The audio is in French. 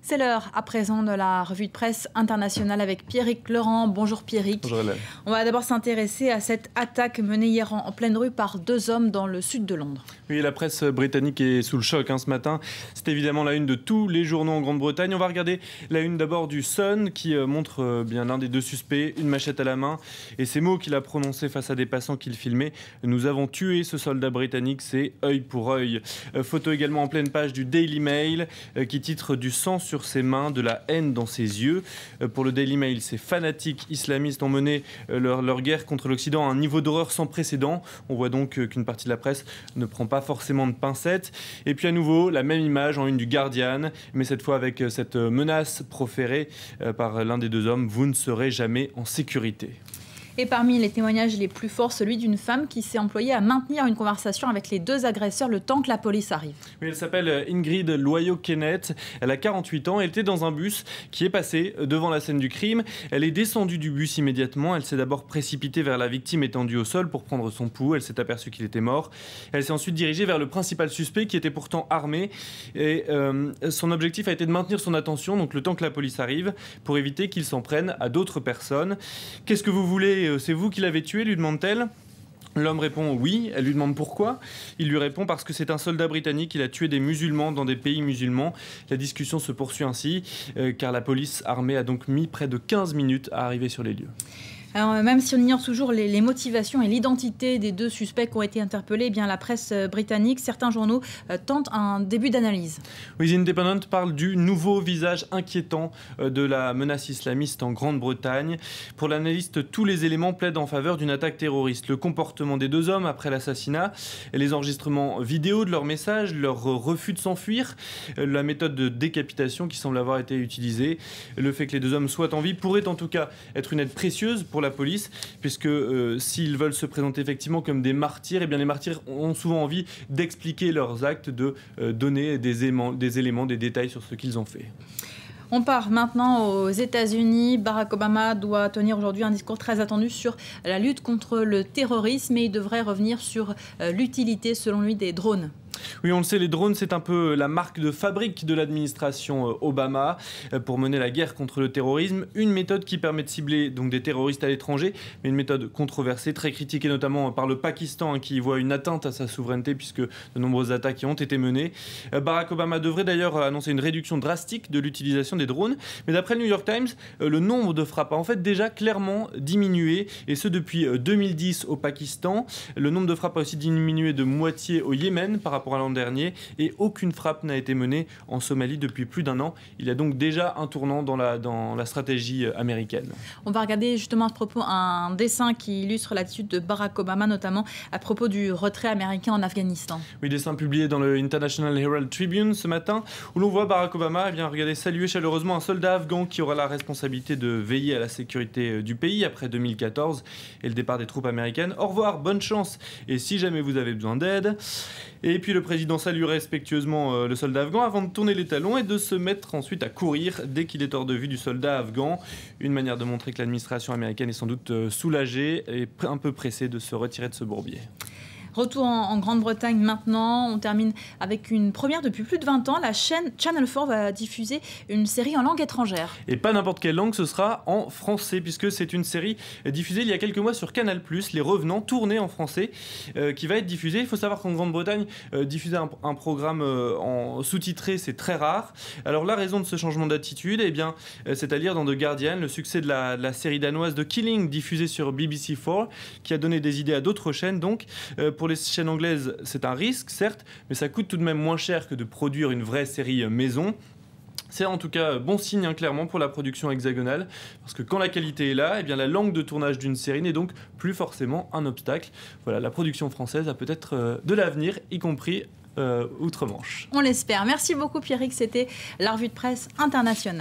C'est l'heure à présent de la revue de presse internationale avec Pierrick Laurent. Bonjour Pierrick. Bonjour Hélène. On va d'abord s'intéresser à cette attaque menée hier en pleine rue par 2 hommes dans le sud de Londres. Oui, la presse britannique est sous le choc ce matin. C'est évidemment la une de tous les journaux en Grande-Bretagne. On va regarder la une d'abord du Sun qui montre bien l'un des 2 suspects, une machette à la main. Et ces mots qu'il a prononcés face à des passants qu'il filmait. Nous avons tué ce soldat britannique, c'est œil pour œil. Photo également en pleine page du Daily Mail qui titre du sang sur ses mains, de la haine dans ses yeux. Pour le Daily Mail, ces fanatiques islamistes ont mené leur guerre contre l'Occident à un niveau d'horreur sans précédent. On voit donc qu'une partie de la presse ne prend pas forcément de pincettes. Et puis à nouveau, la même image en une du Guardian, mais cette fois avec cette menace proférée par l'un des 2 hommes, vous ne serez jamais en sécurité. Et parmi les témoignages les plus forts, celui d'une femme qui s'est employée à maintenir une conversation avec les 2 agresseurs le temps que la police arrive. Oui, elle s'appelle Ingrid Loyot-Kennett, elle a 48 ans, elle était dans un bus qui est passé devant la scène du crime. Elle est descendue du bus immédiatement, elle s'est d'abord précipitée vers la victime étendue au sol pour prendre son pouls, elle s'est aperçue qu'il était mort. Elle s'est ensuite dirigée vers le principal suspect qui était pourtant armé et son objectif a été de maintenir son attention, donc le temps que la police arrive, pour éviter qu'il s'en prenne à d'autres personnes. Qu'est-ce que vous voulez ? C'est vous qui l'avez tué, lui demande-t-elle. L'homme répond oui, elle lui demande pourquoi. Il lui répond parce que c'est un soldat britannique, il a tué des musulmans dans des pays musulmans. La discussion se poursuit ainsi, car la police armée a donc mis près de 15 minutes à arriver sur les lieux. Alors, même si on ignore toujours les motivations et l'identité des 2 suspects qui ont été interpellés, eh bien, la presse britannique, certains journaux tentent un début d'analyse. Oui, The Independent parle du nouveau visage inquiétant de la menace islamiste en Grande-Bretagne. Pour l'analyste, tous les éléments plaident en faveur d'une attaque terroriste. Le comportement des 2 hommes après l'assassinat, les enregistrements vidéo de leurs messages, leur refus de s'enfuir, la méthode de décapitation qui semble avoir été utilisée, le fait que les 2 hommes soient en vie pourrait en tout cas être une aide précieuse pour la police, puisque s'ils veulent se présenter effectivement comme des martyrs, eh bien les martyrs ont souvent envie d'expliquer leurs actes, de donner des éléments, des détails sur ce qu'ils ont fait. On part maintenant aux États-Unis. Barack Obama doit tenir aujourd'hui un discours très attendu sur la lutte contre le terrorisme et il devrait revenir sur l'utilité, selon lui, des drones. Oui, on le sait, les drones, c'est un peu la marque de fabrique de l'administration Obama pour mener la guerre contre le terrorisme. Une méthode qui permet de cibler donc des terroristes à l'étranger, mais une méthode controversée, très critiquée notamment par le Pakistan qui y voit une atteinte à sa souveraineté puisque de nombreuses attaques y ont été menées. Barack Obama devrait d'ailleurs annoncer une réduction drastique de l'utilisation des drones, mais d'après le New York Times, le nombre de frappes a en fait déjà clairement diminué, et ce depuis 2010 au Pakistan. Le nombre de frappes a aussi diminué de moitié au Yémen par rapport à l'an dernier, et aucune frappe n'a été menée en Somalie depuis plus d'1 an. Il y a donc déjà un tournant dans la stratégie américaine. On va regarder justement à ce propos un dessin qui illustre l'attitude de Barack Obama, notamment à propos du retrait américain en Afghanistan. Oui, dessin publié dans le International Herald Tribune ce matin, où l'on voit Barack Obama saluer chaleureusement un soldat afghan qui aura la responsabilité de veiller à la sécurité du pays après 2014 et le départ des troupes américaines. Au revoir, bonne chance, et si jamais vous avez besoin d'aide. Et puis le président salue respectueusement le soldat afghan avant de tourner les talons et de se mettre ensuite à courir dès qu'il est hors de vue du soldat afghan. Une manière de montrer que l'administration américaine est sans doute soulagée et un peu pressée de se retirer de ce bourbier. Retour en Grande-Bretagne maintenant. On termine avec une première depuis plus de 20 ans. La chaîne Channel 4 va diffuser une série en langue étrangère. Et pas n'importe quelle langue, ce sera en français, puisque c'est une série diffusée il y a quelques mois sur Canal+, Les Revenants, tournée en français, qui va être diffusée. Il faut savoir qu'en Grande-Bretagne, diffuser un programme en sous-titré, c'est très rare. Alors la raison de ce changement d'attitude, eh bien, c'est à lire dans The Guardian, le succès de la série danoise The Killing, diffusée sur BBC4, qui a donné des idées à d'autres chaînes. Donc, pour les chaînes anglaises, c'est un risque, certes, mais ça coûte tout de même moins cher que de produire une vraie série maison. C'est en tout cas bon signe clairement pour la production hexagonale, parce que quand la qualité est là, eh bien la langue de tournage d'une série n'est donc plus forcément un obstacle. Voilà, la production française a peut-être de l'avenir, y compris outre-Manche. On l'espère. Merci beaucoup Pierrick, c'était la revue de presse internationale.